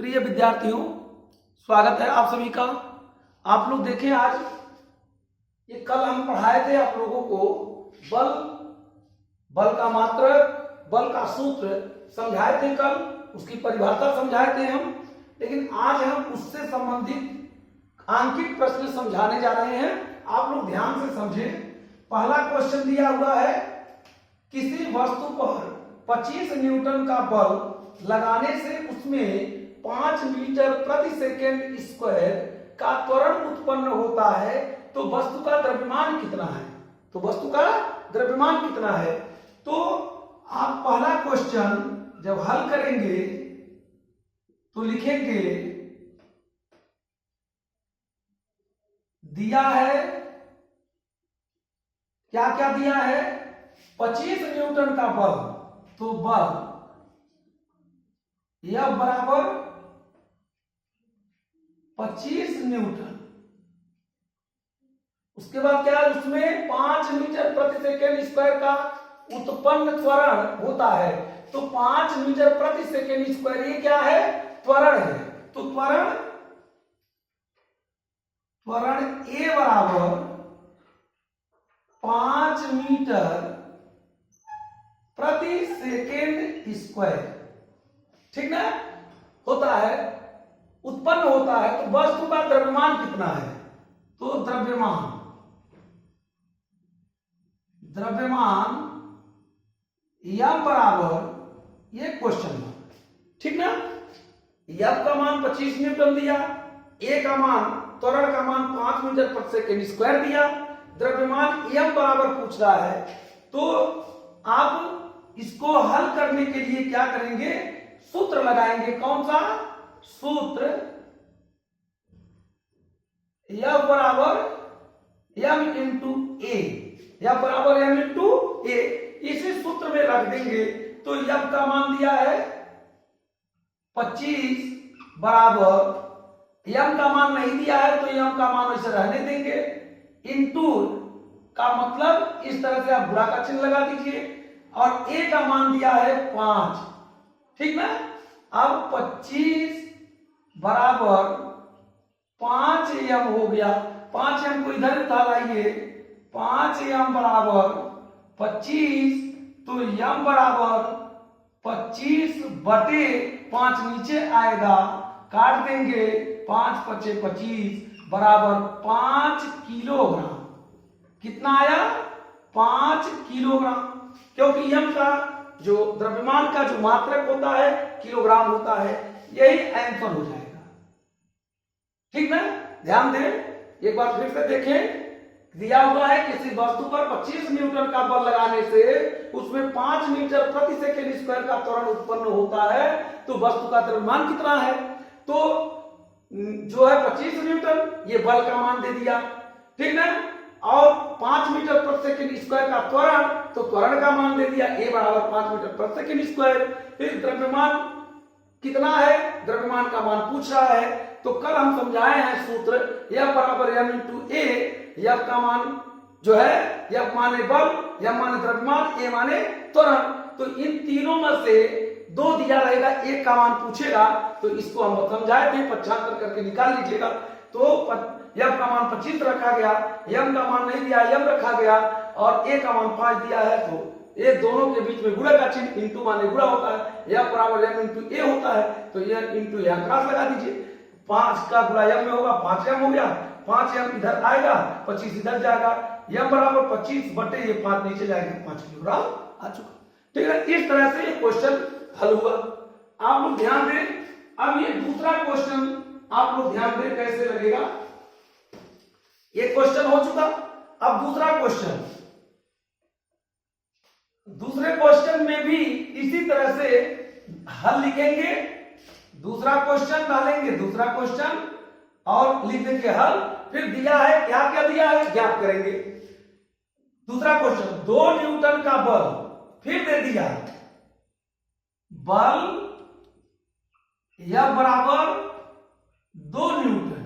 प्रिय विद्यार्थियों, स्वागत है आप सभी का। आप लोग देखें, आज ये कल हम पढ़ाए थे आप लोगों को बल का मात्रक, बल का सूत्र समझाए थे कल, उसकी परिभाषा समझाए थे हम। लेकिन आज हम उससे संबंधित आंकिक प्रश्न समझाने जा रहे हैं। आप लोग ध्यान से समझें। पहला क्वेश्चन दिया हुआ है, किसी वस्तु पर 25 न्यूटन का बल लगाने से उसमें 5 मीटर प्रति सेकेंड स्क्वायर का त्वरण उत्पन्न होता है, तो वस्तु का द्रव्यमान कितना है? तो वस्तु का द्रव्यमान कितना है? तो आप पहला क्वेश्चन जब हल करेंगे तो लिखेंगे, दिया है, क्या क्या दिया है? 25 न्यूटन का बल, तो बल यह बराबर 25 न्यूटन। उसके बाद क्या है? उसमें 5 मीटर प्रति सेकेंड स्क्वायर का उत्पन्न त्वरण होता है, तो 5 मीटर प्रति सेकेंड स्क्वायर ये क्या है? त्वरण है। तो त्वरण ए बराबर 5 मीटर प्रति सेकेंड स्क्वायर, ठीक ना, होता है, उत्पन्न होता है। तो वस्तु का द्रव्यमान कितना है? तो द्रव्यमान यम बराबर ये क्वेश्चन मार्क, ठीक ना। यम का मान 25 न्यूटन दिया, ए का मान, त्वरण का मान 5 मीटर प्रति सेकेंड स्क्वायर दिया, द्रव्यमान यम बराबर पूछ रहा है। तो आप इसको हल करने के लिए क्या करेंगे? सूत्र लगाएंगे। कौन सा सूत्र? F बराबर m इंटू ए, F बराबर m इंटू ए, इसी सूत्र में रख देंगे। तो F का मान दिया है 25 बराबर, m का मान नहीं दिया है तो m का मान वैसे रहने देंगे, इंटू का मतलब इस तरह से आप बुरा का चिन्ह लगा दीजिए, और a का मान दिया है 5, ठीक ना। अब 25 बराबर 5m हो गया, 5m को इधर उठा लाइए, 5m बराबर 25, तो m बराबर 25 बटे 5 नीचे आएगा, काट देंगे, 5 पचे 25 बराबर 5 किलोग्राम। कितना आया? 5 किलोग्राम, क्योंकि m का जो द्रव्यमान का जो मात्रक होता है किलोग्राम होता है, यही आंसर हो जाएगा, ठीक ना। ध्यान दें, एक बार फिर से देखें। दिया हुआ है, किसी वस्तु पर 25 न्यूटन का बल लगाने से उसमें 5 मीटर प्रति सेकेंड स्क्वायर का त्वरण उत्पन्न होता है, तो वस्तु का द्रव्यमान कितना है? तो जो है 25 न्यूटन, ये बल का मान दे दिया, ठीक ना, और 5 मीटर प्रति सेकेंड स्क्वायर का त्वरण, तो त्वरण का मान दे दिया, ए बराबर 5 मीटर प्रति सेकेंड स्क्वायर। फिर द्रव्यमान कितना है? द्रव्यमान का मान पूछ रहा है। तो कल हम समझाए हैं सूत्र, F बराबर m इंटू ए, F का मान जो है, F माने बल, M माने द्रव्यमान, ए माने त्वरण। तो इन तीनों में से 2 दिया रहेगा, एक का मान पूछेगा, तो इसको हम समझाए थे, पक्षांतर करके निकाल लीजिएगा। तो F का मान 25 रखा गया, M का मान नहीं दिया, M रखा गया, और A का मान 5 दिया है, तो ये दोनों के बीच में गुणा का चिन्ह, इंटू माने गुणा होता है, F बराबर m इंटू ए होता है, तो ये इंटू यहाँ क्रॉस लगा दीजिए, 5 का गुणा m में होगा, 5m हो गया, 5m इधर आएगा, 25 इधर जाएगा, m बराबर 25 बटे ये 5 नीचे जाएगा, 5 किलोग्राम आ चुका, ठीक है। इस तरह से ये क्वेश्चन हल हुआ। आप लोग ध्यान दें। अब ये दूसरा क्वेश्चन आप लोग ध्यान दें कैसे लगेगा। ये क्वेश्चन हो चुका, अब दूसरा क्वेश्चन। दूसरे क्वेश्चन में भी इसी तरह से हल लिखेंगे, दूसरा क्वेश्चन डालेंगे, दूसरा क्वेश्चन और लिख देंगे हल। फिर दिया है, क्या क्या दिया है ज्ञात करेंगे। दूसरा क्वेश्चन, 2 न्यूटन का बल, फिर दे दिया बल यह बराबर 2 न्यूटन।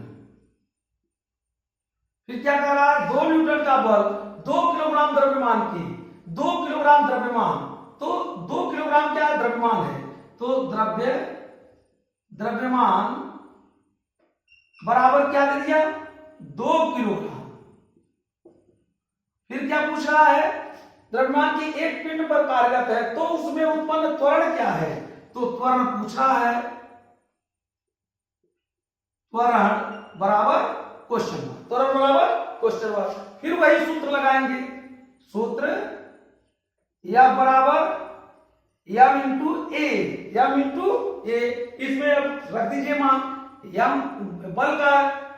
फिर क्या कह रहा है? 2 न्यूटन का बल 2 किलोग्राम द्रव्यमान की, 2 किलोग्राम द्रव्यमान, तो 2 किलोग्राम क्या द्रव्यमान है? तो द्रव्यमान बराबर क्या दे दिया, 2 किलोग्राम। फिर क्या पूछ रहा है, द्रव्यमान की एक पिंड पर कार्यरत है तो उसमें उत्पन्न त्वरण क्या है, तो त्वरण पूछा है, त्वरण बराबर क्वेश्चन मार्क, त्वरण बराबर क्वेश्चन मार्क। फिर वही सूत्र लगाएंगे, सूत्र F बराबर m इंटू ए, इसमें अब रख दीजिए मान, m बल का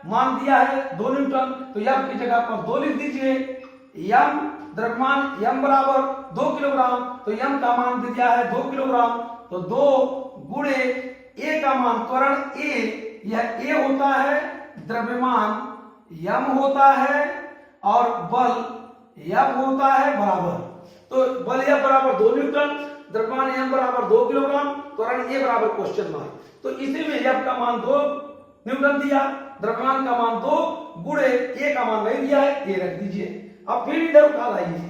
मान दिया है 2 न्यूटन, तो F की जगह पर 2 लिख दीजिए। m द्रव्यमान m बराबर 2 किलोग्राम, तो m का मान दिया है 2 किलोग्राम, तो 2 गुणे a का मान, त्वरण a, यह a होता है, द्रव्यमान m होता है और बल F होता है बराबर, तो बल F बराबर 2 न्यूटन, द्रव्यमान m बराबर 2 किलोग्राम, त्वरण a बराबर क्वेश्चन मार्क। तो इसी में F का मान 2 न्यूटन दिया, द्रव्यमान का मान 2 गुणे a का मान नहीं दिया है, a रख दीजिए। अब फिर इधर उठा लाइए,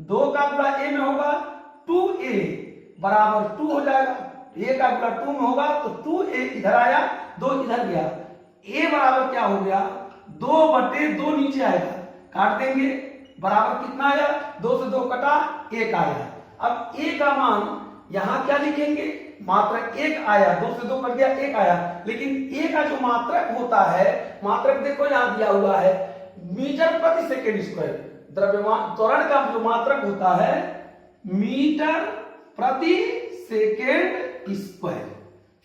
2 का गुणा a में होगा 2a बराबर 2 हो जाएगा, a का गुणा 2 में होगा तो 2a इधर आया, 2 इधर गया, a बराबर क्या हो गया, 2/2 नीचे आएगा, काट देंगे, बराबर कितना आया, 2 से 2 कटा, 1 आया। अब a का मान यहां क्या लिखेंगे, मात्रक 1 आया, 2 से 2 कट गया, 1 आया, लेकिन a का जो मात्रक होता है, मात्रक देखो यहां दिया हुआ है मीटर प्रति सेकेंड स्क्वायर, द्रव्यमान त्वरण का जो मात्रक होता है मीटर प्रति सेकेंड स्क्वायर,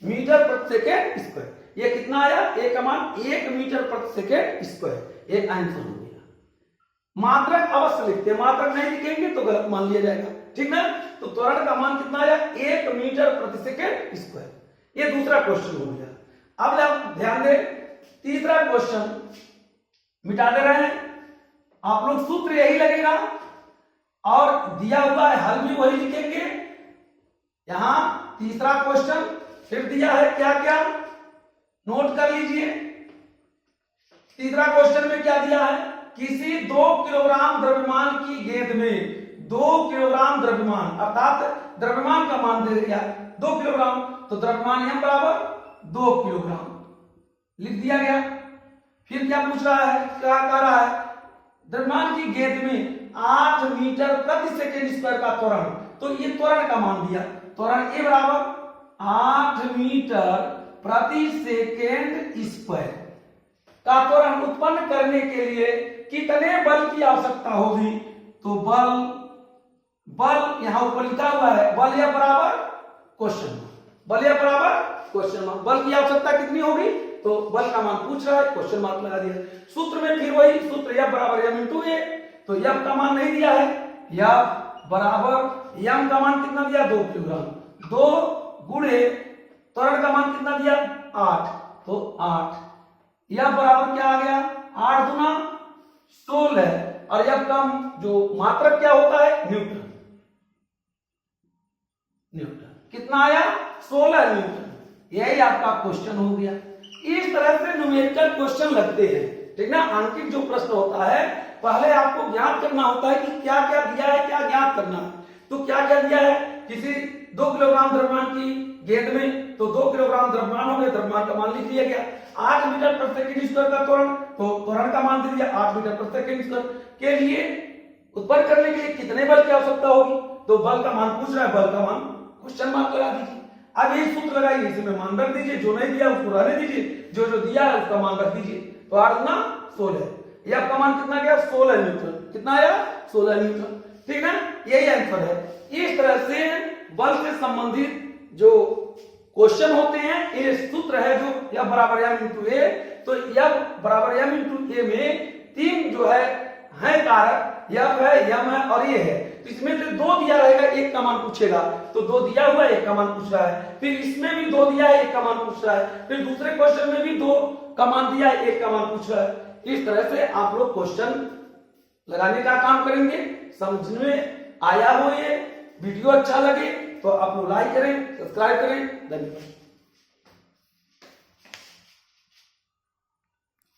मीटर प्रति सेकेंड स्क्वायर, ये कितना आया, a का मान 1 मीटर प्रति सेकेंड स्क्वायर, एक आंसर हो गया। मात्रक अवश्य लिखते हैं, मात्रक नहीं लिखेंगे तो गलत मान लिया जाएगा, ठीक ना। तो त्वरण का मान कितना आया, 1 मीटर प्रति सेकेंड स्क्वायर, ये दूसरा क्वेश्चन हो गया। अब आप ध्यान दें, तीसरा क्वेश्चन मिटा दे रहे हैं, आप लोग सूत्र यही लगेगा और दिया हुआ है हल भी वही लिखेंगे। यहां तीसरा क्वेश्चन फिर दिया है, क्या क्या नोट कर लीजिए। तीसरा क्वेश्चन में क्या दिया है, किसी 2 किलोग्राम द्रव्यमान की गेंद में 2 किलोग्राम द्रव्यमान, अर्थात द्रव्यमान का मान दे दिया 2 किलोग्राम, तो द्रव्यमान m बराबर 2 किलोग्राम लिख दिया गया। फिर क्या पूछ रहा है, क्या कह रहा है, द्रव्यमान की गेंद में 8 मीटर प्रति सेकेंड स्क्वायर का त्वरण, तो ये त्वरण का मान दिया, त्वरण a बराबर 8 मीटर प्रति सेकेंड स्क्वायर का त्वरण उत्पन्न करने के लिए कितने बल की आवश्यकता होगी, तो बल यहां ऊपर लिखा हुआ है, बल F बराबर क्वेश्चन मार्क, बल F बराबर क्वेश्चन मार्क, बल की आवश्यकता कितनी होगी, तो बल का मान पूछ रहा है, क्वेश्चन मार्क लगा दिया। सूत्र में फिर वही सूत्र, F बराबर m इंटू a, तो F का मान नहीं दिया है, F बराबर m का मान कितना दिया, 2 किलोग्राम, 2 गुणे त्वरण का मान कितना दिया, 8, तो 8, F बराबर क्या आ गया, 8 गुना 16, और F का जो मात्रक क्या होता है, न्यूटन, कितना आया, 16 न्यूटन। यही आपका क्वेश्चन हो गया। इस तरह से न्यूमेरिकल क्वेश्चन लगते हैं, ठीक ना। अंकित जो प्रश्न होता है, पहले आपको ज्ञात करना होता है कि क्या क्या दिया है, क्या ज्ञात करना है। तो क्या क्या दिया है, किसी 2 किलोग्राम द्रव्यमान की गेंद में, तो 2 किलोग्राम द्रव्यमान हो गए, द्रव्यमान का मान लिख लिया गया। 8 मीटर प्रति सेकंड स्क्वायर का त्वरण, तो त्वरण का मान दे दिया 8 मीटर प्रति सेकंड स्क्वायर के लिए उत्पन्न करने के लिए कितने बल की आवश्यकता होगी, तो बल का मान पूछ रहा है, बल का मान क्वेश्चन मार्क लगा दीजिए। अब ये सूत्र लगाइए, इसमें मान रख दीजिए, जो नहीं दिया उसको रहने दीजिए, जो जो दिया है उसका मान रख दीजिए। तो 8 गुना 16, ये आपका मान कितना गया, 16 न्यूटन, कितना आया, 16 न्यूटन, ठीक ना। यही आंसर है। इस तरह से बल से संबंधित जो क्वेश्चन होते हैं, ये सूत्र है जो F बराबर m इंटू a, तो F बराबर m इंटू a में 3 जो है कारक, F है, m है और ये है, तो इसमें से 2 दिया रहेगा, 1 का मान पूछेगा, तो 2 दिया हुआ है, 1 का मान पूछ रहा है, फिर इसमें भी 2 दिया है, 1 का मान पूछ रहा है, फिर दूसरे क्वेश्चन में भी 2 का मान दिया है, 1 का मान पूछ रहा है। इस तरह से आप लोग क्वेश्चन लगाने का काम करेंगे। समझ में आया हो, ये वीडियो अच्छा लगे तो आप लोग लाइक करें, सब्सक्राइब करें। धन्यवाद।